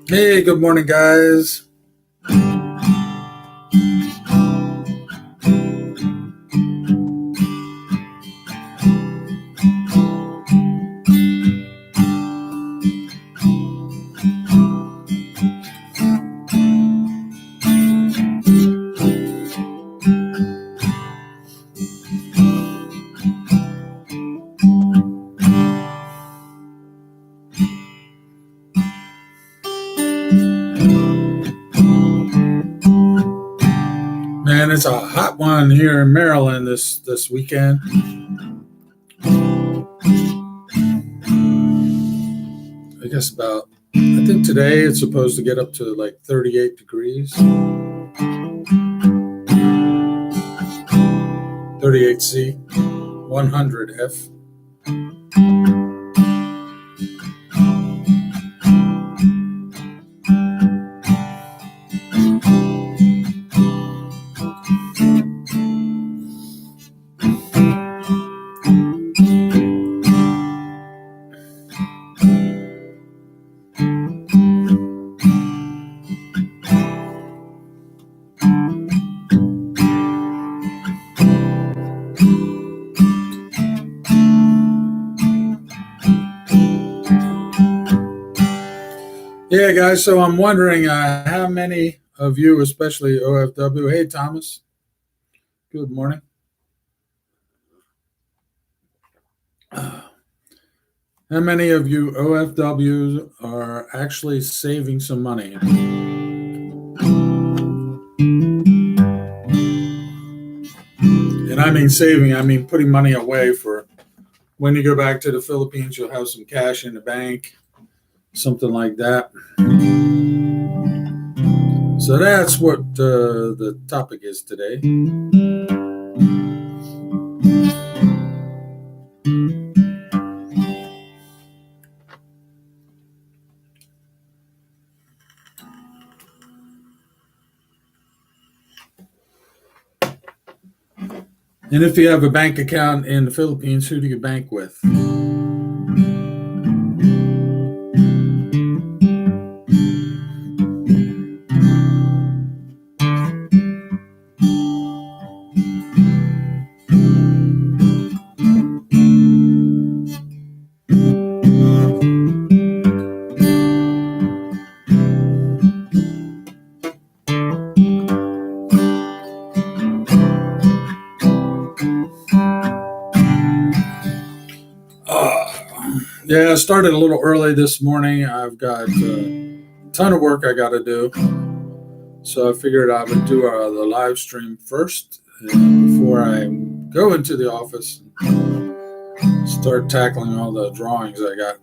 Hey, good morning, guys. Man, it's a hot one here in Maryland this weekend. I think today it's supposed to get up to like 38 degrees, 38 C, 100 F. Yeah, guys, so I'm wondering how many of you, especially OFW, hey, Thomas, good morning. How many of you OFWs are actually saving some money? And I mean saving, I mean putting money away for when you go back to the Philippines, you'll have some cash in the bank, something like that. So that's what the topic is today. And if you have a bank account in the Philippines, who do you bank with? Yeah, I started a little early this morning. I've got a ton of work I got to do. So I figured I would do the live stream first before I go into the office and start tackling all the drawings I got.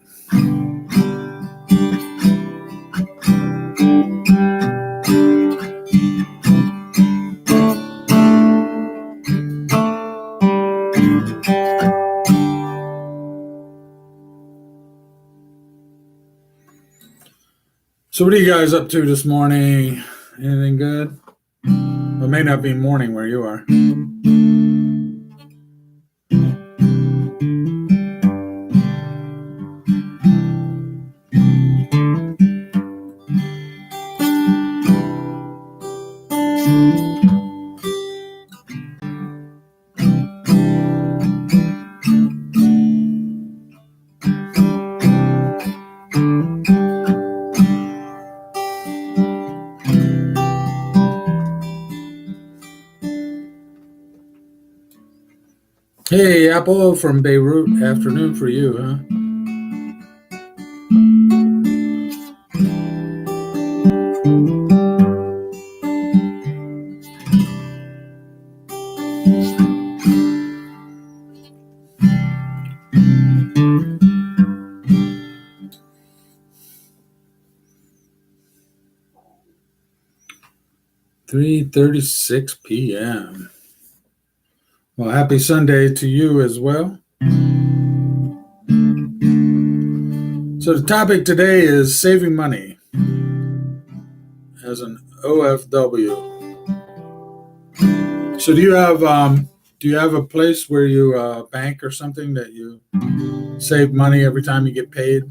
So what are you guys up to this morning? Anything good? It may not be morning where you are. Hey, Apple from Beirut. Afternoon for you, huh? "3:36 p.m." Well, happy Sunday to you as well. So the topic today is saving money as an OFW. So do you have a place where you bank or something that you save money every time you get paid?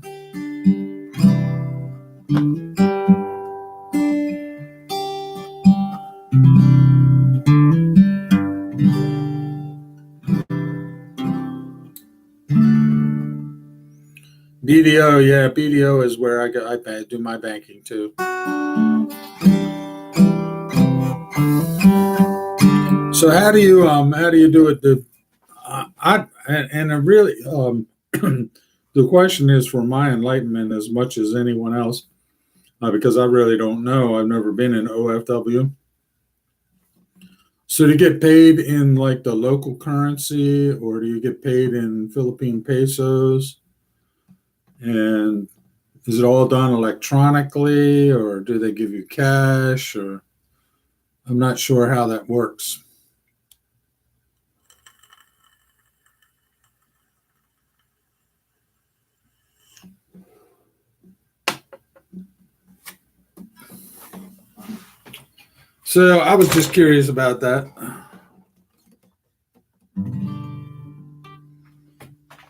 BDO, yeah, BDO is where I do my banking too. So how do you do it? I really the question is for my enlightenment as much as anyone else, because I really don't know. I've never been in OFW. So do you get paid in like the local currency, or do you get paid in Philippine pesos? And is it all done electronically, or do they give you cash? Or I'm not sure how that works. So I was just curious about that.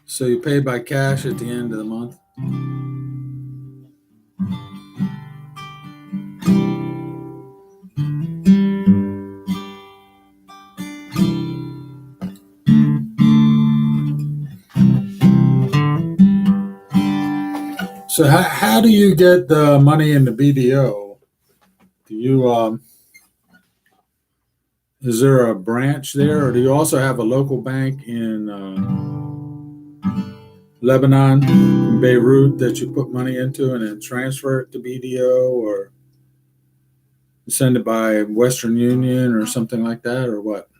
So you pay by cash at the end of the month? So how do you get the money in the BDO? Do you is there a branch there, or do you also have a local bank in Lebanon, in Beirut, that you put money into and then transfer it to BDO, or send it by Western Union or something like that, or what?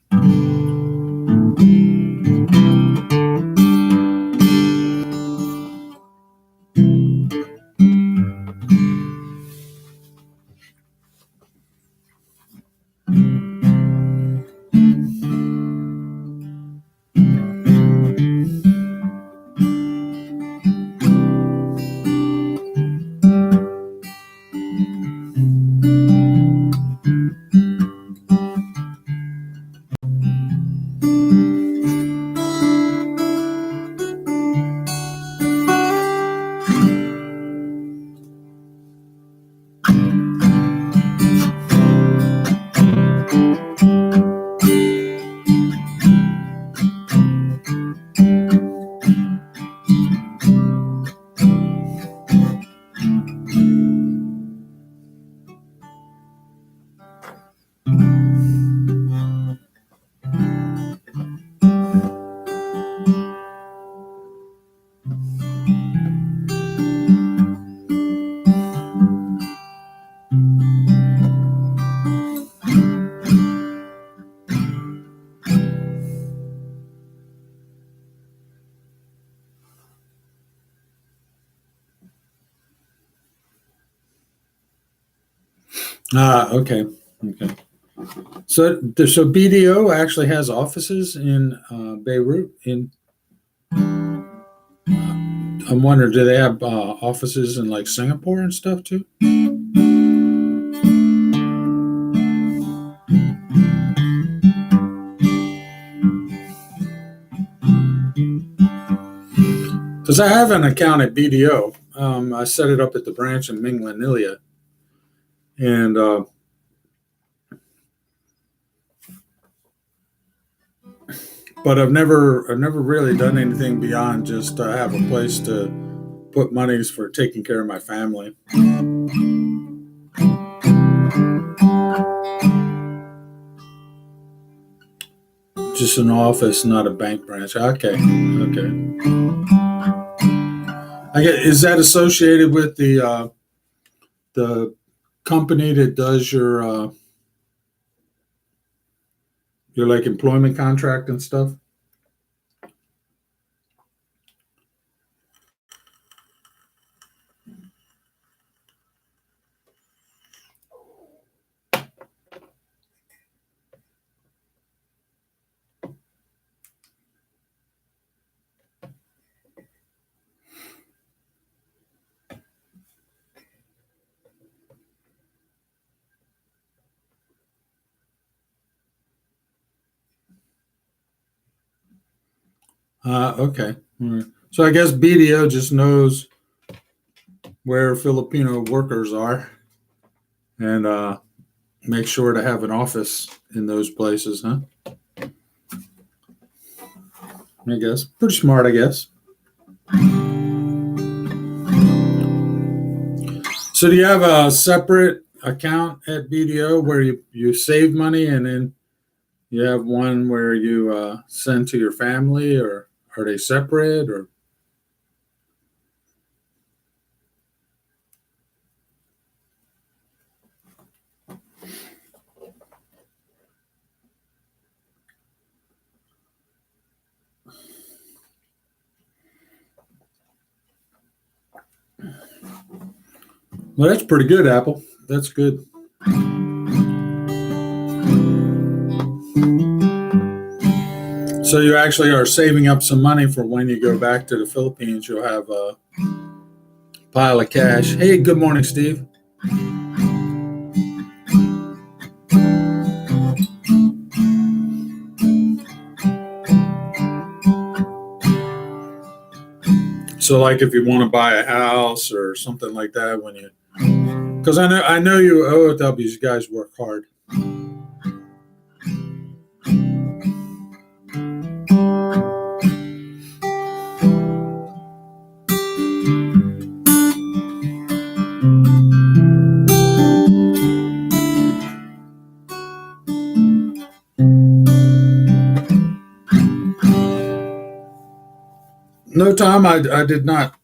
Ah, okay, okay. So BDO actually has offices in Beirut. I'm wondering, do they have offices in like Singapore and stuff too? Because I have an account at BDO. I set it up at the branch in Minglanilia, and but I've never really done anything beyond just have a place to put monies for taking care of my family. Just an office, not a bank branch. Okay, okay. Is that associated with the company that does your like employment contract and stuff? Okay. All right. So I guess BDO just knows where Filipino workers are and make sure to have an office in those places, huh? I guess pretty smart. I guess. So do you have a separate account at BDO where you save money and then you have one where you send to your family, or are they separate? Or well, that's pretty good, Apple. That's good. So you actually are saving up some money for when you go back to the Philippines. You'll have a pile of cash. Hey, good morning, Steve. So, like, if you want to buy a house or something like that, when you, because I know you OFWs, you guys work hard. No, Tom, I did not.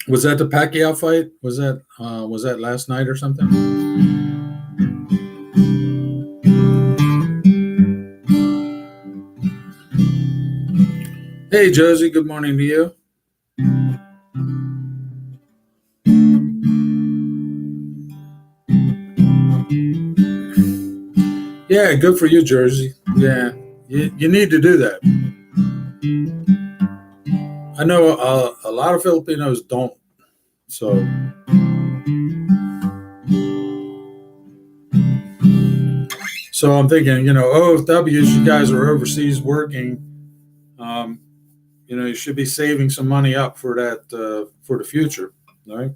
Was that the Pacquiao fight? Was that last night or something? Hey, Josie, good morning to you. Yeah, good for you, Jersey. Yeah, you need to do that. I know a lot of Filipinos don't. So, I'm thinking, OFWs, you guys are overseas working. Um, you should be saving some money up for that for the future, right?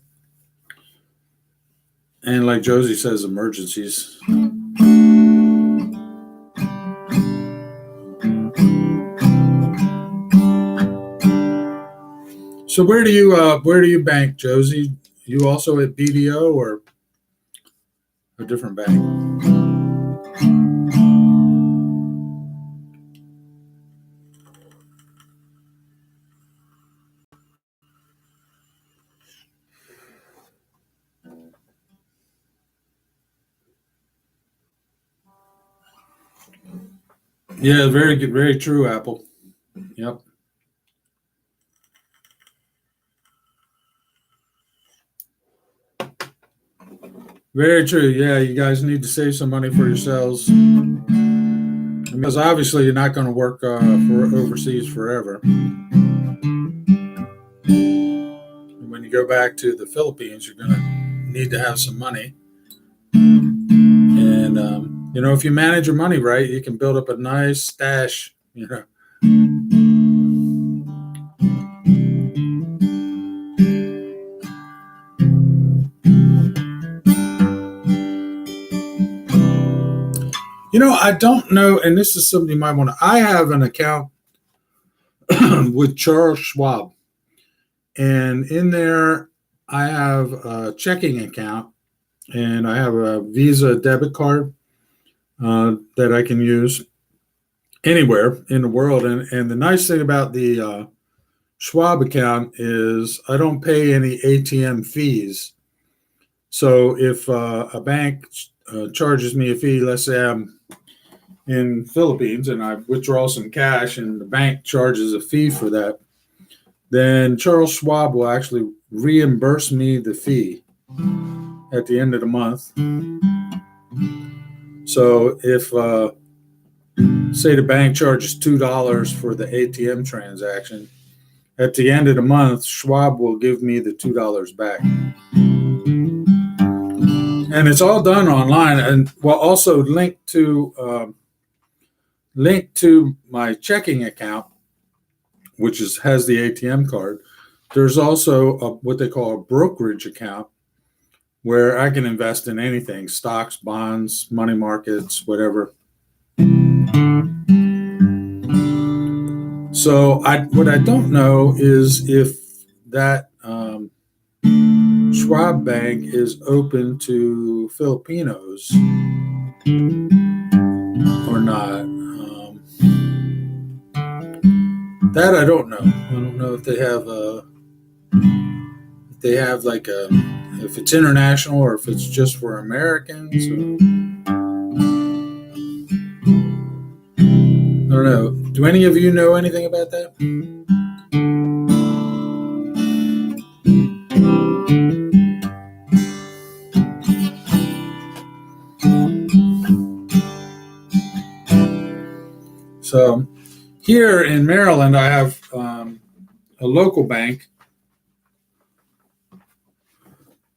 And like Josie says, emergencies. So where do you bank, Josie? You also at BDO or a different bank? Yeah, very good, very true, Apple. Yep. Very true. Yeah, you guys need to save some money for yourselves because obviously you're not going to work for overseas forever. And when you go back to the Philippines, you're going to need to have some money. And if you manage your money right, you can build up a nice stash. I don't know, and this is something you might want to. I have an account with Charles Schwab, and in there, I have a checking account, and I have a Visa debit card that I can use anywhere in the world. And the nice thing about the Schwab account is I don't pay any ATM fees. So if a bank charges me a fee, let's say I'm in Philippines and I withdraw some cash and the bank charges a fee for that, then Charles Schwab will actually reimburse me the fee at the end of the month. So if say the bank charges $2 for the ATM transaction, at the end of the month, Schwab will give me the $2 back. And it's all done online, and also linked to my checking account, which has the ATM card. There's also what they call a brokerage account where I can invest in anything: stocks, bonds, money markets, whatever. So what I don't know is if that Schwab Bank is open to Filipinos or not. That I don't know. I don't know if they have like if it's international or if it's just for Americans. I don't know. Do any of you know anything about that? So here in Maryland, I have a local bank.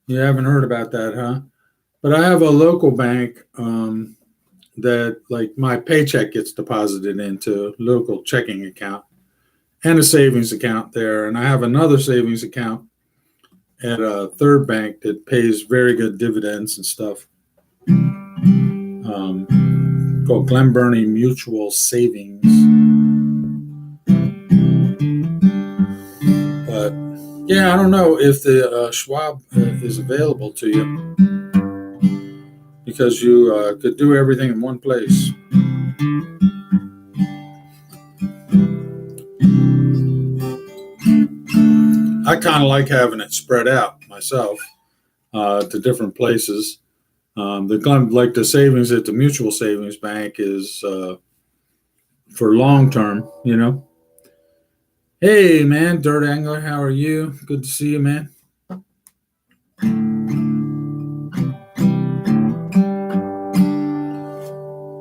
You haven't heard about that, huh? But I have a local bank that, like, my paycheck gets deposited into a local checking account and a savings account there. And I have another savings account at a third bank that pays very good dividends and stuff, called Glen Burnie Mutual Savings. But yeah, I don't know if the Schwab is available to you, because you could do everything in one place. I kind of like having it spread out myself to different places. The savings at the mutual savings bank is for long term, you know. Hey man, Dirt Angler, how are you? Good to see you, man.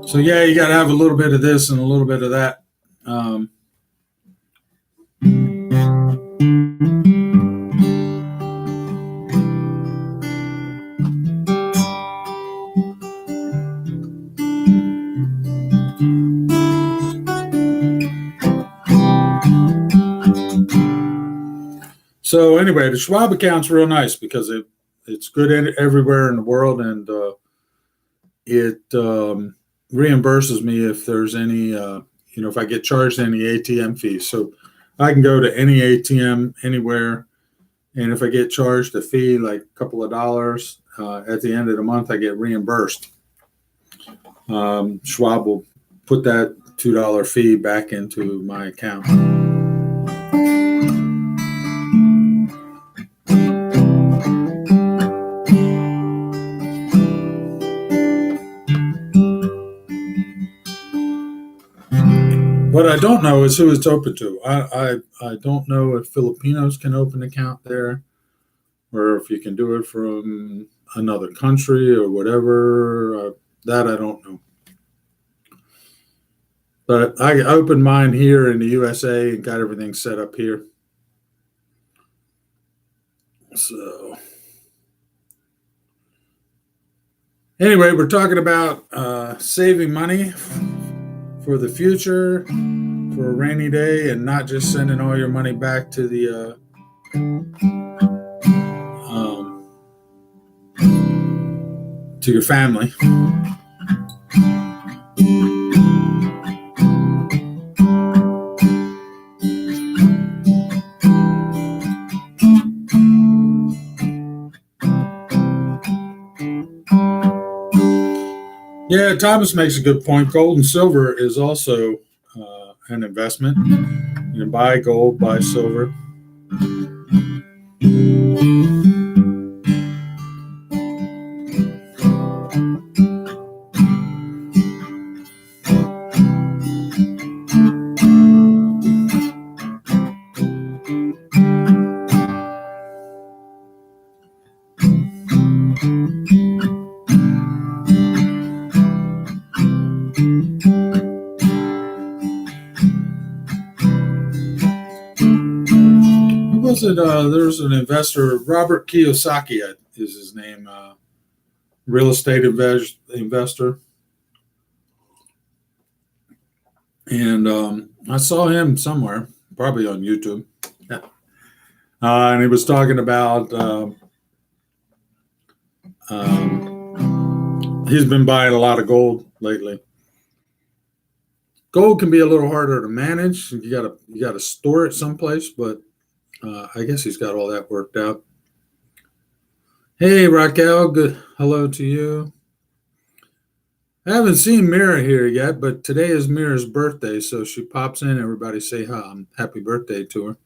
So yeah, you got to have a little bit of this and a little bit of that. So anyway, the Schwab account's real nice because it's good everywhere in the world, and it reimburses me if there's any, if I get charged any ATM fees. So I can go to any ATM anywhere, and if I get charged a fee, like a couple of dollars, at the end of the month, I get reimbursed. Schwab will put that $2 fee back into my account. What I don't know is who it's open to. I don't know if Filipinos can open an account there, or if you can do it from another country or whatever. That I don't know. But I opened mine here in the USA and got everything set up here. So anyway, we're talking about saving money for the future, for a rainy day, and not just sending all your money back to the to your family. Yeah, Thomas makes a good point. Gold and silver is also an investment. You can buy gold, buy silver. There's an investor, Robert Kiyosaki is his name, real estate investor. And I saw him somewhere, probably on YouTube. And he was talking about he's been buying a lot of gold lately. Gold can be a little harder to manage. You gotta store it someplace, but I guess he's got all that worked out. Hey, Raquel. Good. Hello to you. I haven't seen Mira here yet, but today is Mira's birthday, so she pops in. Everybody say hi. Happy birthday to her.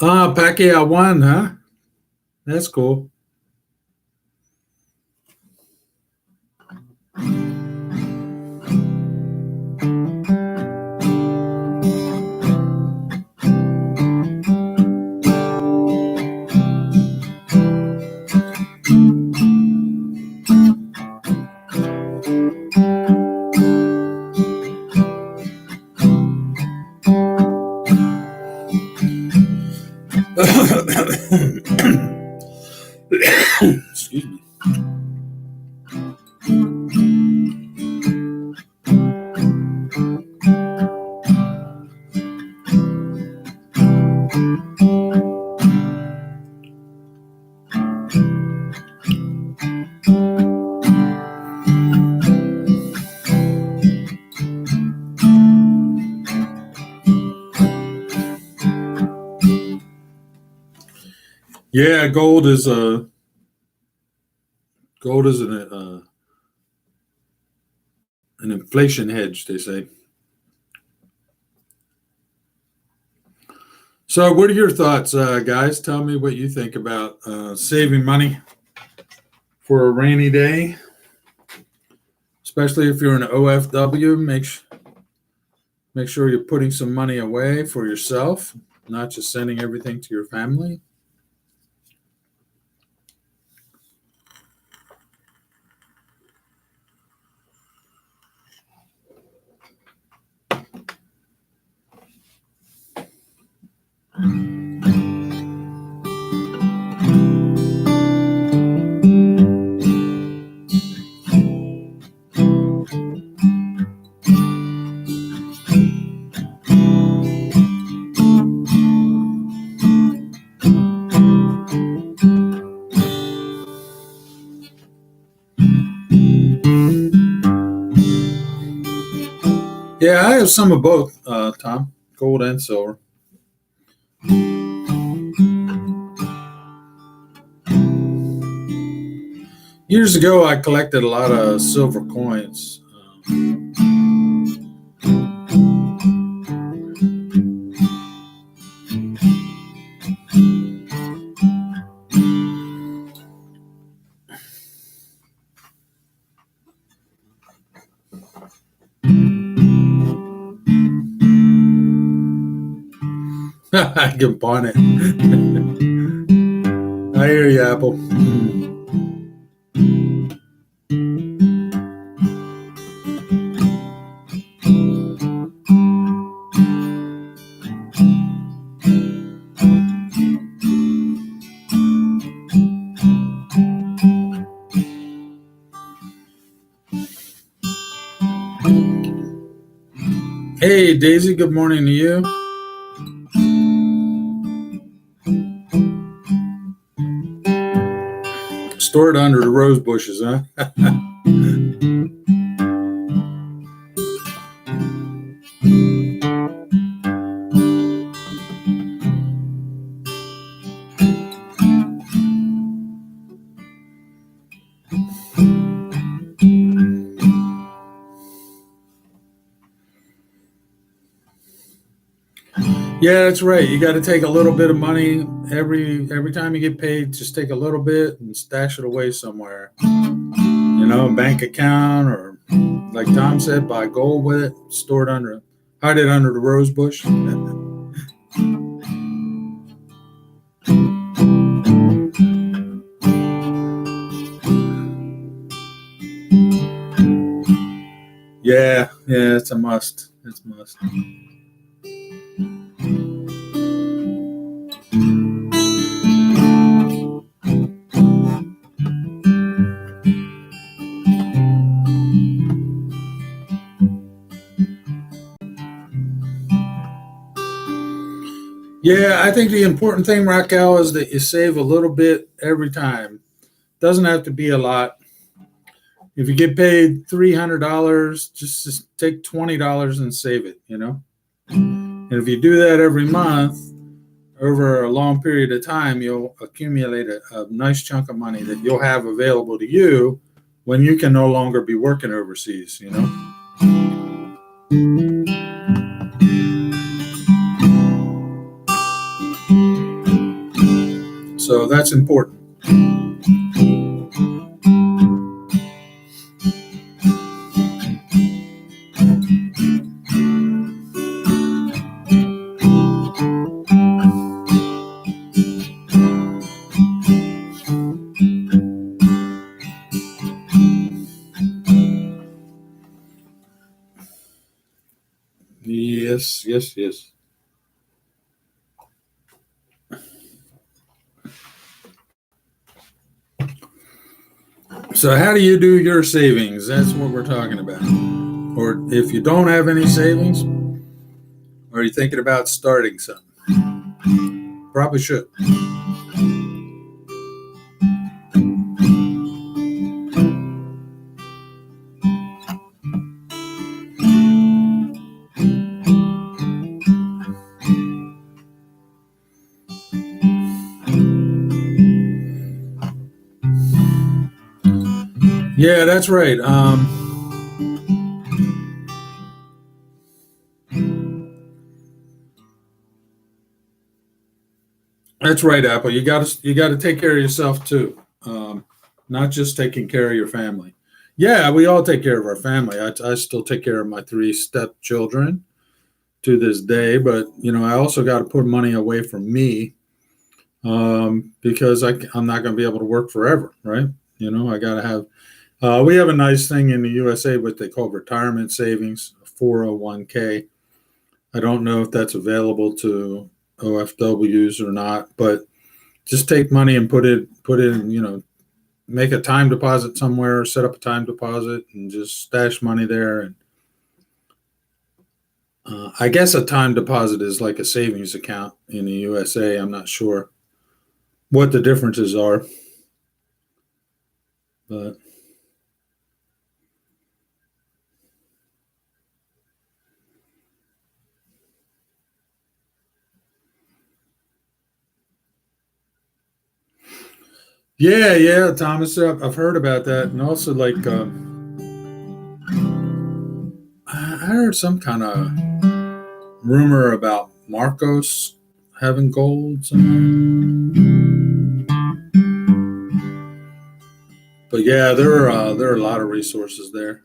Ah, Pacquiao won, huh? That's cool. Excuse me. Yeah, gold is an inflation hedge, they say. So, what are your thoughts, guys? Tell me what you think about saving money for a rainy day, especially if you're an OFW. Make sure you're putting some money away for yourself, not just sending everything to your family. Yeah, I have some of both, Tom, gold and silver. Years ago, I collected a lot of silver coins. Good point. I hear you, Apple. Hey, Daisy, good morning to you. Stored under the rose bushes, huh? Yeah, that's right. You got to take a little bit of money every time you get paid. Just take a little bit and stash it away somewhere. A bank account, or like Tom said, buy gold with it, hide it under the rose bush. Yeah, it's a must. It's a must. Yeah, I think the important thing, Raquel, is that you save a little bit every time. Doesn't have to be a lot. If you get paid $300, just take $20 and save it, And if you do that every month, over a long period of time, you'll accumulate a nice chunk of money that you'll have available to you when you can no longer be working overseas, So that's important. Yes, yes, yes. So how do you do your savings? That's what we're talking about. Or if you don't have any savings, are you thinking about starting something? Probably should. Yeah, that's right. That's right, Apple. You got to take care of yourself too, not just taking care of your family. Yeah, we all take care of our family. I still take care of my three stepchildren to this day, but I also got to put money away for me because I'm not going to be able to work forever, right? I got to have. We have a nice thing in the USA, what they call retirement savings, 401k. I don't know if that's available to OFWs or not, but just take money and put it in, make a time deposit somewhere, set up a time deposit and just stash money there. And I guess a time deposit is like a savings account in the USA. I'm not sure what the differences are, but yeah, Thomas, I've heard about that. And also like, I heard some kind of rumor about Marcos having gold somewhere. But yeah, there are a lot of resources there.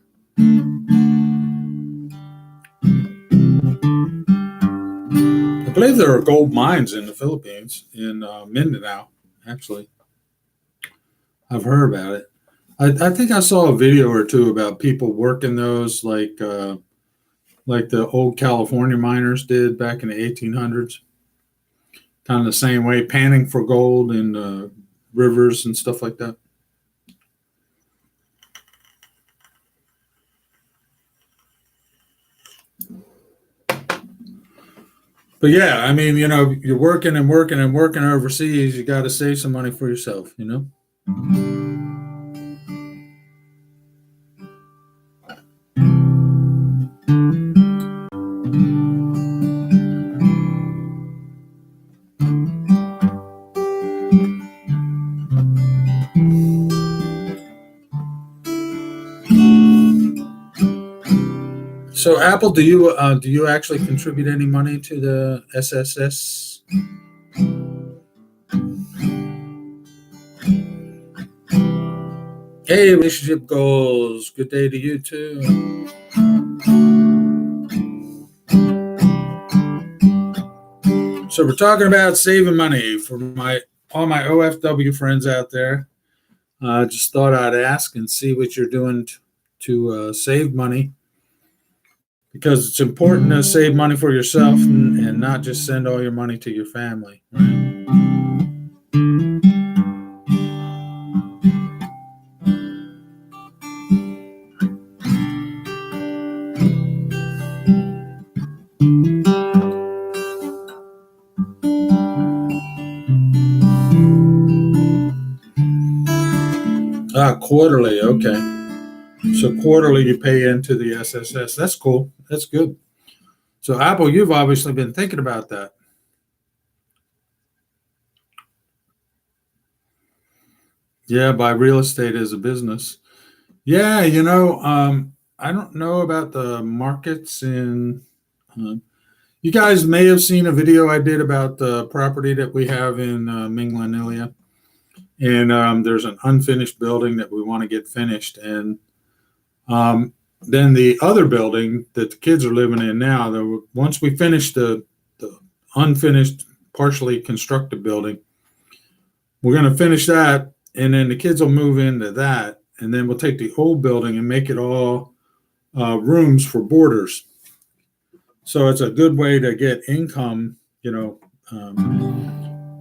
I believe there are gold mines in the Philippines, in Mindanao. Actually, I've heard about it. I think I saw a video or two about people working those, like the old California miners did back in the 1800s. Kind of the same way, panning for gold in rivers and stuff like that. But yeah, I mean, you're working and working and working overseas. You got to save some money for yourself. So, Apple, do you actually contribute any money to the SSS? Hey, relationship goals. Good day to you too. So we're talking about saving money for all my OFW friends out there. Just thought I'd ask and see what you're doing to save money, because it's important to save money for yourself and not just send all your money to your family. quarterly. Okay. So quarterly you pay into the SSS. That's cool. That's good. So Apple, you've obviously been thinking about that. Yeah, buy real estate as a business. Yeah, I don't know about the markets in. Uh, you guys may have seen a video I did about the property that we have in Minglanilia, and there's an unfinished building that we want to get finished, and then the other building that the kids are living in now. Once we finish the unfinished, partially constructed building, we're going to finish that, and then the kids will move into that, and then we'll take the old building and make it all rooms for boarders. So it's a good way to get income,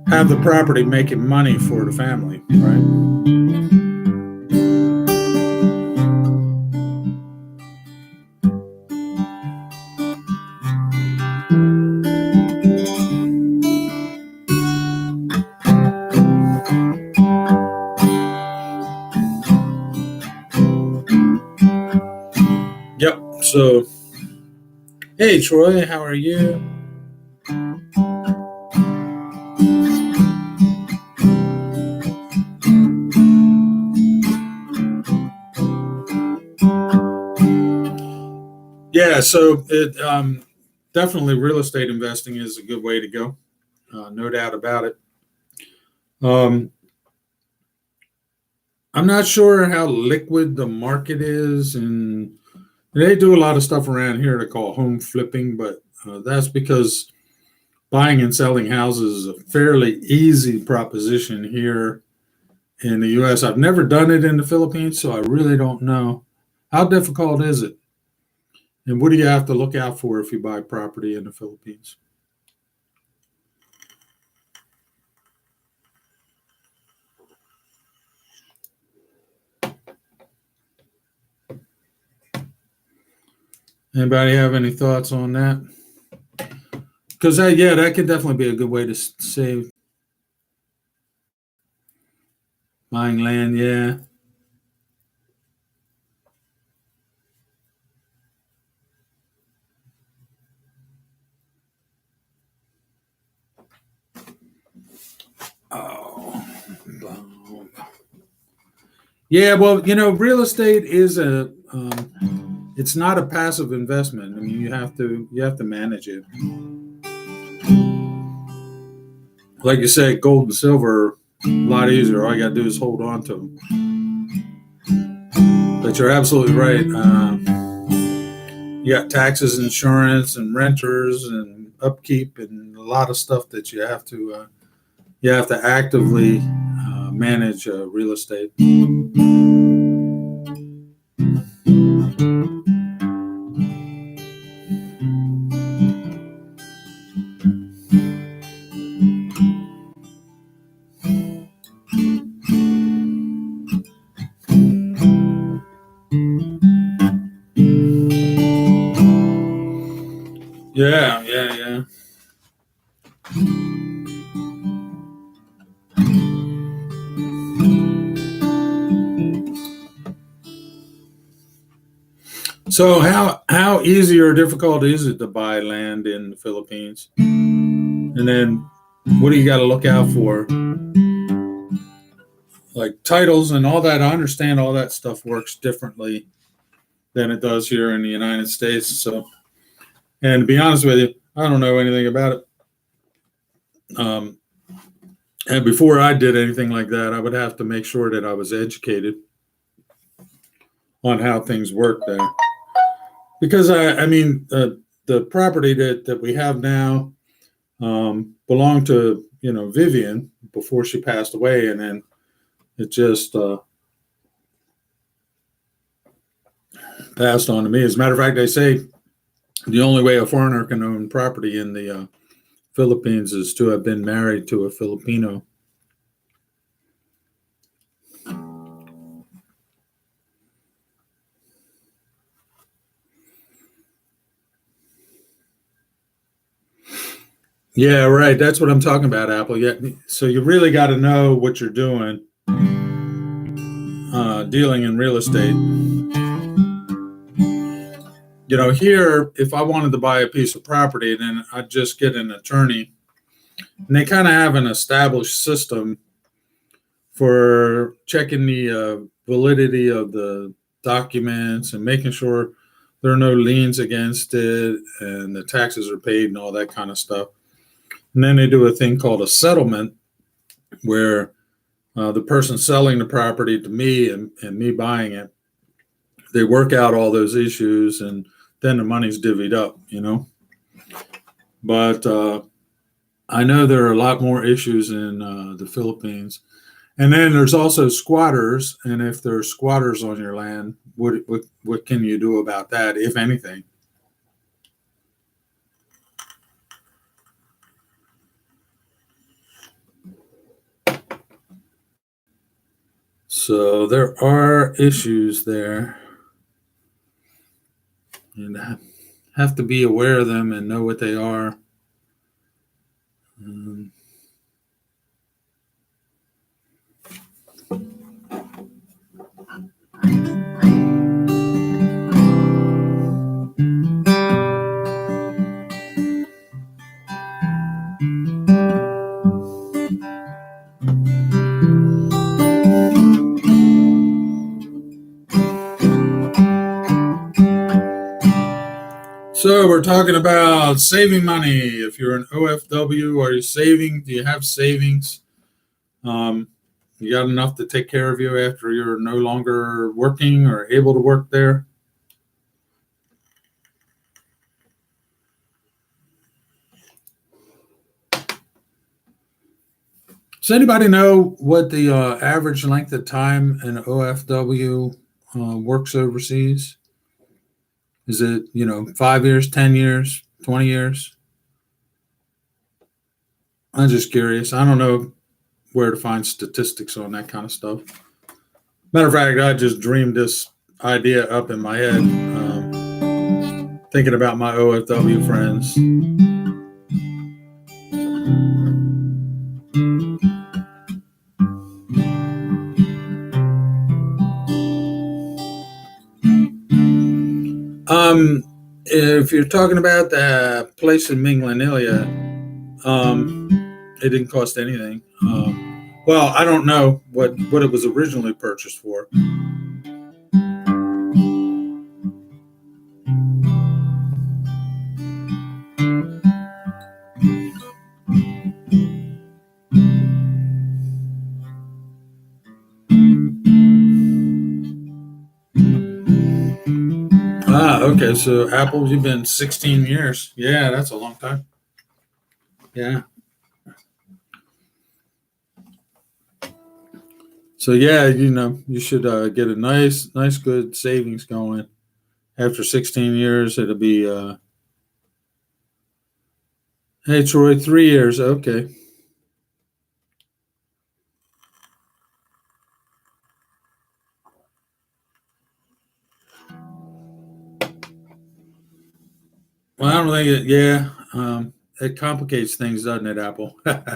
have the property making money for the family, right? Yep. So, hey, Troy, how are you? Yeah, so it definitely real estate investing is a good way to go, no doubt about it. I'm not sure how liquid the market is, and they do a lot of stuff around here to call home flipping, but that's because buying and selling houses is a fairly easy proposition here in the U.S. I've never done it in the Philippines, so I really don't know. How difficult is it? And what do you have to look out for if you buy property in the Philippines? Anybody have any thoughts on that? Because that could definitely be a good way to save buying land. Yeah. Oh. Yeah. Well, real estate is it's not a passive investment. I mean, you have to manage it. Like you said, gold and silver, a lot easier. All you got to do is hold on to them. But you're absolutely right. You got taxes, insurance, and renters, and upkeep, and a lot of stuff that you have to actively manage real estate. Yeah, yeah, yeah. So how easy or difficult is it to buy land in the Philippines? And then what do you got to look out for? Like titles and all that. I understand all that stuff works differently than it does here in the United States. So, and to be honest with you, I don't know anything about it. And before I did anything like that, I would have to make sure that I was educated on how things work there. Because I mean, the property that we have now belonged to Vivian before she passed away, and then it just passed on to me. As a matter of fact, they say the only way a foreigner can own property in the Philippines is to have been married to a Filipino. Yeah, right. That's what I'm talking about, Apple. Yeah. So you really got to know what you're doing. dealing in real estate. Here, if I wanted to buy a piece of property, then I'd just get an attorney. And they kind of have an established system for checking the validity of the documents and making sure there are no liens against it and the taxes are paid and all that kind of stuff. And then they do a thing called a settlement where the person selling the property to me and me buying it, they work out all those issues and then the money's divvied up, But I know there are a lot more issues in the Philippines. And then there's also squatters. And if there are squatters on your land, what can you do about that, if anything? So there are issues there. And have to be aware of them and know what they are. So we're talking about saving money. If you're an OFW, are you saving? Do you have savings? You got enough to take care of you after you're no longer working or able to work there? Does anybody know what the average length of time an OFW works overseas? Is it, 5 years, 10 years, 20 years? I'm just curious. I don't know where to find statistics on that kind of stuff. Matter of fact, I just dreamed this idea up in my head, thinking about my OFW friends. If you're talking about the place in Minglanilia, it didn't cost anything. Well, I don't know what it was originally purchased for. Okay, so Apple, you've been 16 years. Yeah, that's a long time. Yeah. So yeah, you should get a nice, good savings going. After 16 years, it'll be. Hey, Troy, 3 years. Okay. Well, I don't think it. Yeah, it complicates things, doesn't it, Apple? I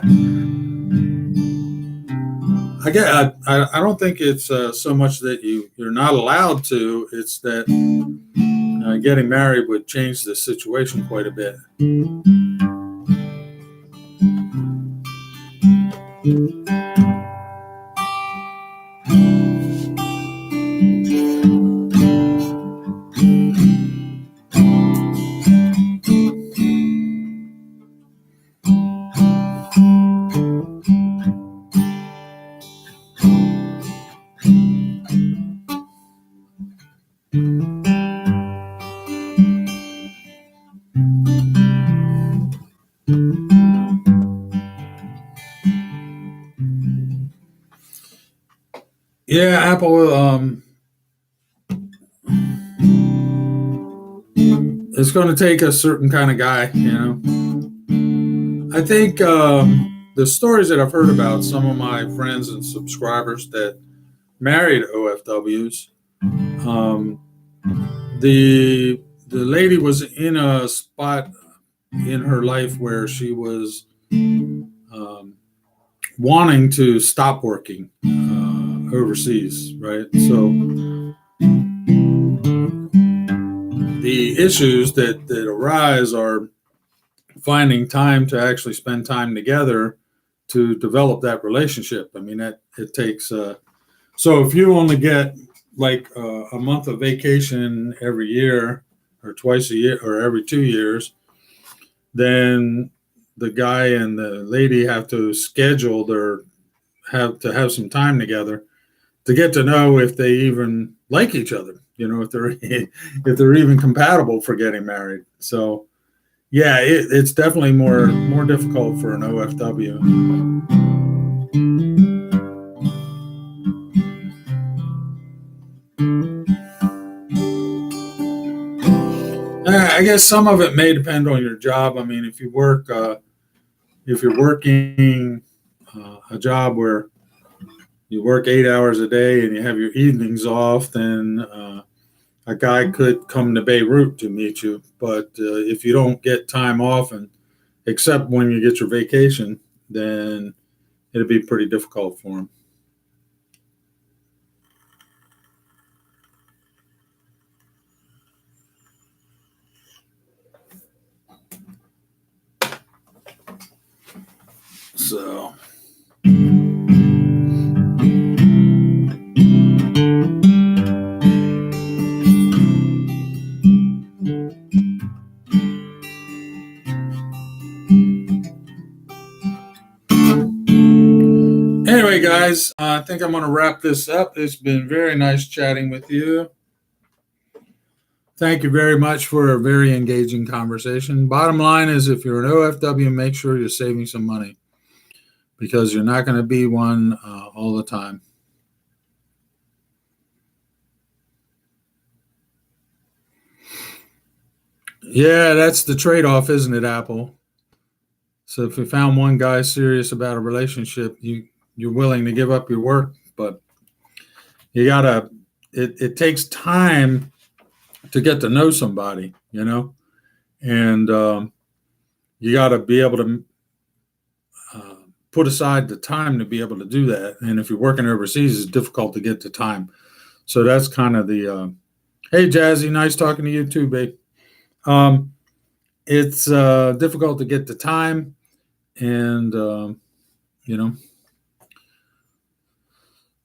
don't think it's so much that you're not allowed to. It's that getting married would change the situation quite a bit. Yeah, Apple. It's going to take a certain kind of guy, I think the stories that I've heard about some of my friends and subscribers that married OFWs, the lady was in a spot in her life where she was wanting to stop working overseas, right? So the issues that arise are finding time to actually spend time together to develop that relationship. I mean, that it takes. So if you only get like a month of vacation every year, or twice a year, or every 2 years, then the guy and the lady have to schedule have some time together to get to know if they even like each other. If they're even compatible for getting married. So yeah, it's definitely more difficult for an OFW. I guess some of it may depend on your job. I mean, if you're working a job where you work 8 hours a day and you have your evenings off, then a guy could come to Beirut to meet you. But if you don't get time off, and except when you get your vacation, then it'd be pretty difficult for him. So. Anyway, guys, I think I'm going to wrap this up. It's been very nice chatting with you. Thank you very much for a very engaging conversation. Bottom line is, if you're an OFW, make sure you're saving some money, because you're not going to be one all the time. Yeah, that's the trade-off, isn't it, Apple? So if you found one guy serious about a relationship, you're willing to give up your work, but you gotta. It takes time to get to know somebody, and you got to be able to put aside the time to be able to do that. And if you're working overseas, it's difficult to get the time. So that's kind of the. Hey, Jazzy, nice talking to you too, babe. It's difficult to get the time, and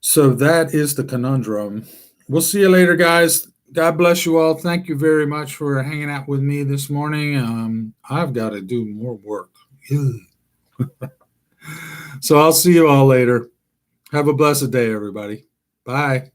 so that is the conundrum. We'll see you later, guys. God bless you all. Thank you very much for hanging out with me this morning. I've got to do more work. So I'll see you all later. Have a blessed day, everybody. Bye.